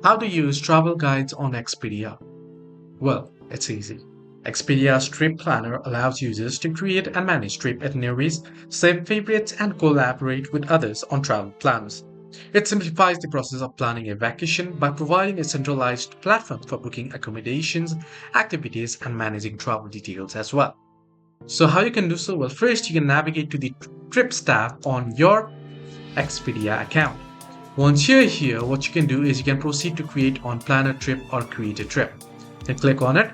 How to use travel guides on Expedia? Well, it's easy. Expedia's trip planner allows users to create and manage trip itineraries, save favorites, and collaborate with others on travel plans. It simplifies the process of planning a vacation by providing a centralized platform for booking accommodations, activities, and managing travel details as well. So, how you can do so? Well, first you can navigate to the Trips tab on your Expedia account. Once you're here, what you can do is you can proceed to create on plan a trip or create a trip. Then click on it.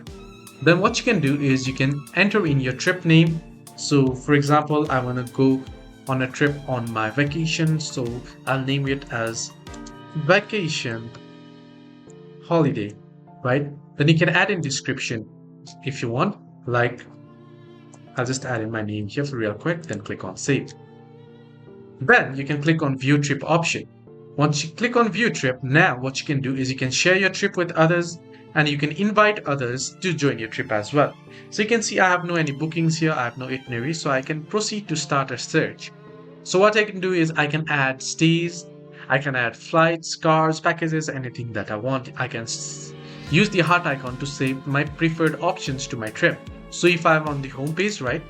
Then what you can do is you can enter in your trip name. So for example, I want to go on a trip on my vacation. So I'll name it as vacation holiday, right? Then you can add in description if you want, like I'll just add in my name here for real quick, then click on save. Then you can click on view trip option. Once you click on view trip, now what you can do is you can share your trip with others and you can invite others to join your trip as well. So you can see I have no any bookings here, I have no itinerary, so I can proceed to start a search. So what I can do is I can add stays, I can add flights, cars, packages, anything that I want. I can use the heart icon to save my preferred options to my trip. So if I'm on the home page, right,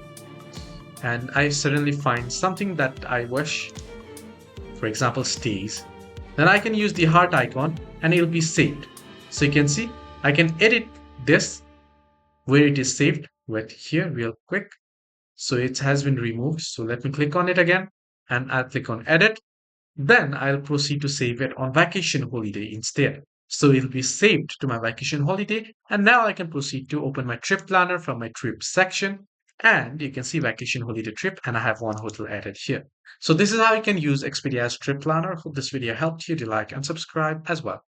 and I suddenly find something that I wish, for example, stays, then I can use the heart icon and it'll be saved. So you can see I can edit this where it is saved with here real quick. So it has been removed. So let me click on it again and I'll click on edit. Then I'll proceed to save it on vacation holiday instead. So it'll be saved to my vacation holiday. And now I can proceed to open my trip planner from my trip section. And you can see vacation holiday trip and I have one hotel added here. So this is how you can use Expedia's trip planner. Hope this video helped you to like and subscribe as well.